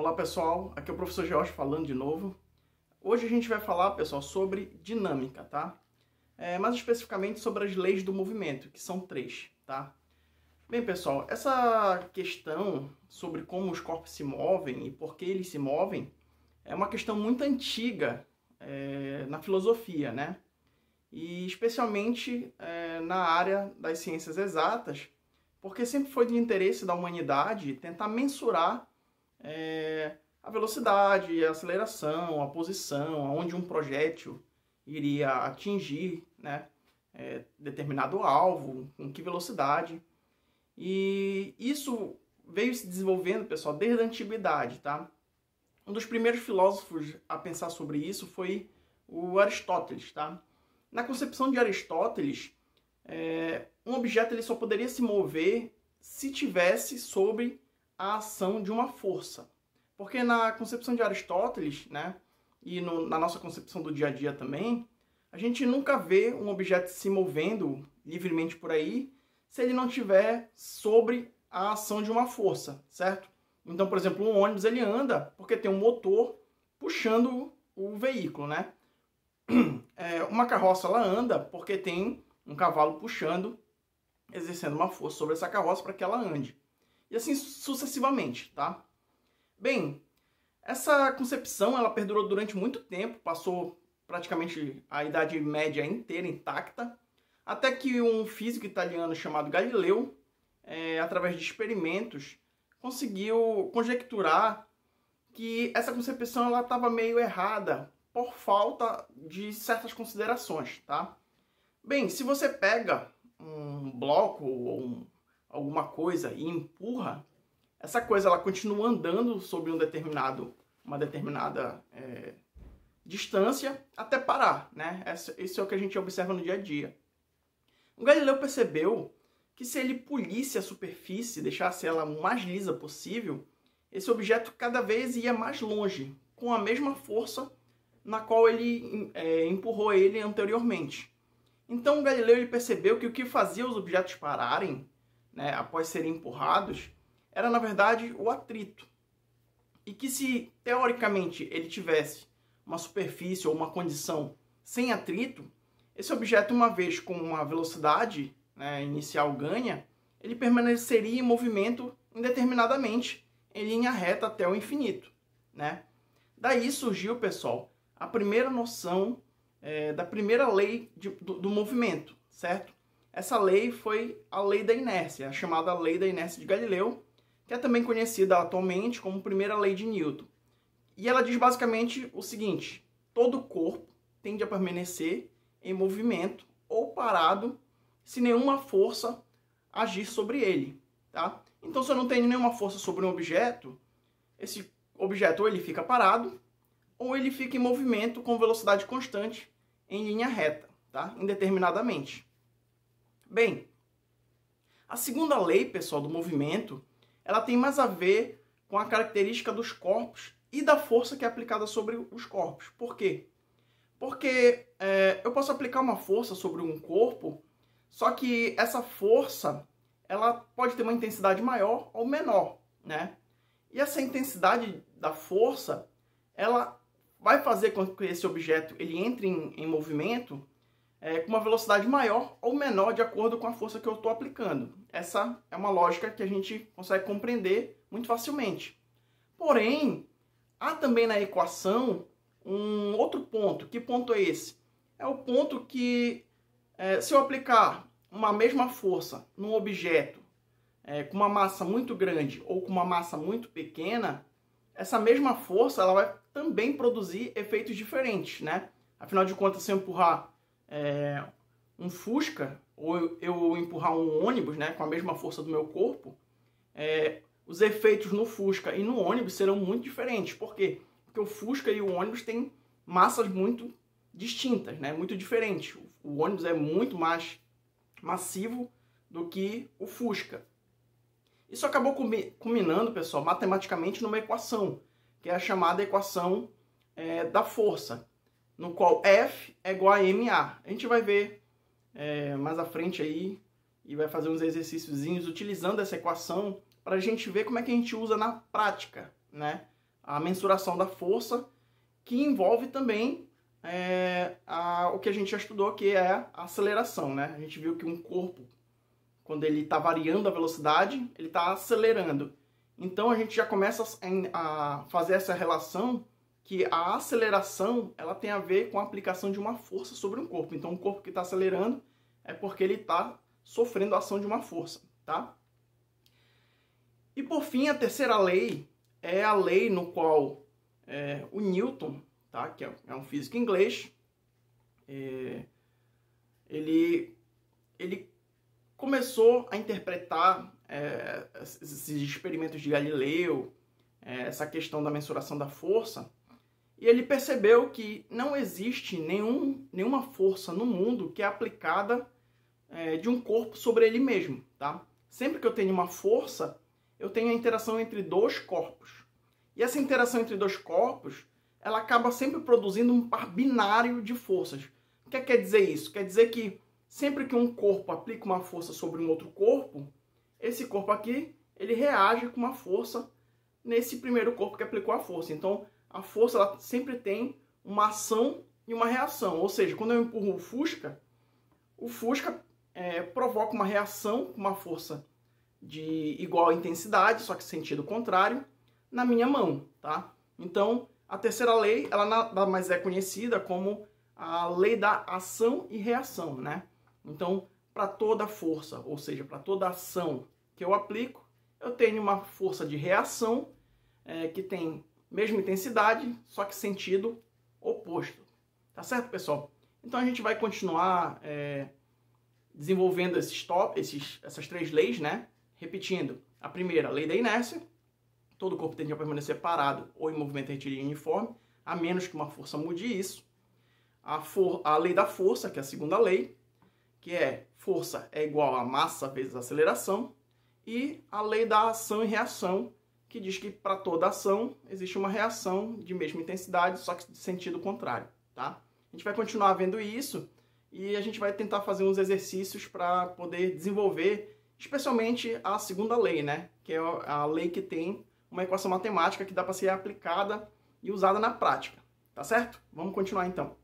Olá pessoal, aqui é o professor Jorge falando de novo. Hoje a gente vai falar, pessoal, sobre dinâmica, tá? Mais especificamente sobre as leis do movimento, que são 3, tá? Bem, pessoal, essa questão sobre como os corpos se movem e por que eles se movem é uma questão muito antiga na filosofia, né? E especialmente na área das ciências exatas, porque sempre foi de interesse da humanidade tentar mensurar a velocidade, a aceleração, a posição, aonde um projétil iria atingir, né, determinado alvo, com que velocidade. E isso veio se desenvolvendo, pessoal, desde a antiguidade, tá? Um dos primeiros filósofos a pensar sobre isso foi o Aristóteles, tá? Na concepção de Aristóteles, um objeto ele só poderia se mover se tivesse sobre a ação de uma força. Porque na concepção de Aristóteles, né, e na nossa concepção do dia a dia também, a gente nunca vê um objeto se movendo livremente por aí se ele não tiver sobre a ação de uma força, certo? Então, por exemplo, um ônibus ele anda porque tem um motor puxando o veículo, né? Uma carroça ela anda porque tem um cavalo puxando, exercendo uma força sobre essa carroça para que ela ande. E assim sucessivamente, tá? Bem, essa concepção ela perdurou durante muito tempo, passou praticamente a Idade Média inteira intacta, até que um físico italiano chamado Galileu, através de experimentos, conseguiu conjecturar que essa concepção estava meio errada por falta de certas considerações, tá? Bem, se você pega um bloco ou alguma coisa e empurra, essa coisa ela continua andando sobre uma determinada distância até parar, né? Isso é o que a gente observa no dia a dia. O Galileu percebeu que se ele polisse a superfície, deixasse ela o mais lisa possível, esse objeto cada vez ia mais longe, com a mesma força na qual ele empurrou ele anteriormente. Então o Galileu ele percebeu que o que fazia os objetos pararem, né, após serem empurrados, era na verdade o atrito. E que se teoricamente ele tivesse uma superfície ou uma condição sem atrito, esse objeto, uma vez com uma velocidade, né, inicial ganha, ele permaneceria em movimento indeterminadamente em linha reta até o infinito, né? Daí surgiu, pessoal, a primeira noção da primeira lei do movimento, certo? Essa lei foi a lei da inércia, a chamada lei da inércia de Galileu, que é também conhecida atualmente como primeira lei de Newton. E ela diz basicamente o seguinte: todo corpo tende a permanecer em movimento ou parado se nenhuma força agir sobre ele, tá? Então, se eu não tenho nenhuma força sobre um objeto, esse objeto ou ele fica parado ou ele fica em movimento com velocidade constante em linha reta, tá? Indeterminadamente. Bem, a segunda lei, pessoal, do movimento, ela tem mais a ver com a característica dos corpos e da força que é aplicada sobre os corpos. Por quê? Porque eu posso aplicar uma força sobre um corpo, só que essa força ela pode ter uma intensidade maior ou menor, né? E essa intensidade da força, ela vai fazer com que esse objeto ele entre em movimento com uma velocidade maior ou menor de acordo com a força que eu estou aplicando. Essa é uma lógica que a gente consegue compreender muito facilmente. Porém, há também na equação um outro ponto. Que ponto é esse? É o ponto que, se eu aplicar uma mesma força num objeto com uma massa muito grande ou com uma massa muito pequena, essa mesma força ela vai também produzir efeitos diferentes, né? Afinal de contas, se eu empurrar um Fusca ou eu empurrar um ônibus, né, com a mesma força do meu corpo, os efeitos no Fusca e no ônibus serão muito diferentes. Por quê? Porque o Fusca e o ônibus têm massas muito distintas, né? Muito diferentes. O ônibus é muito mais massivo do que o Fusca. Isso acabou culminando, pessoal, matematicamente numa equação, que é a chamada equação da força, no qual F é igual a ma. A gente vai ver mais à frente aí e vai fazer uns exercíciozinhos utilizando essa equação para a gente ver como é que a gente usa na prática, né? a mensuração da força, que envolve também o que a gente já estudou, que é a aceleração, né? A gente viu que um corpo, quando ele está variando a velocidade, ele está acelerando. Então a gente já começa a fazer essa relação que a aceleração ela tem a ver com a aplicação de uma força sobre um corpo. Então um corpo que está acelerando é porque ele está sofrendo a ação de uma força, tá? E por fim, a terceira lei é a lei no qual o Newton, tá? Que é um físico inglês, ele começou a interpretar esses experimentos de Galileu, essa questão da mensuração da força, e ele percebeu que não existe nenhuma força no mundo que é aplicada de um corpo sobre ele mesmo, tá? Sempre que eu tenho uma força, eu tenho a interação entre dois corpos. E essa interação entre dois corpos, ela acaba sempre produzindo um par binário de forças. O que quer dizer isso? Quer dizer que sempre que um corpo aplica uma força sobre um outro corpo, esse corpo aqui, ele reage com uma força nesse primeiro corpo que aplicou a força. Então, a força ela sempre tem uma ação e uma reação. Ou seja, quando eu empurro o Fusca provoca uma reação com uma força de igual intensidade, só que sentido contrário, na minha mão, tá? Então, a terceira lei, ela nada mais é conhecida como a lei da ação e reação, né? Então, para toda força, ou seja, para toda ação que eu aplico, eu tenho uma força de reação que tem mesma intensidade, só que sentido oposto. Tá certo, pessoal? Então, a gente vai continuar desenvolvendo essas três leis, né? Repetindo, a primeira, a lei da inércia. Todo corpo tende a permanecer parado ou em movimento retilíneo uniforme, a menos que uma força mude isso. A lei da força, que é a segunda lei, que é força é igual a massa vezes aceleração. E a lei da ação e reação, que diz que para toda ação existe uma reação de mesma intensidade, só que de sentido contrário, tá? A gente vai continuar vendo isso e a gente vai tentar fazer uns exercícios para poder desenvolver especialmente a segunda lei, né? Que é a lei que tem uma equação matemática que dá para ser aplicada e usada na prática, tá certo? Vamos continuar então.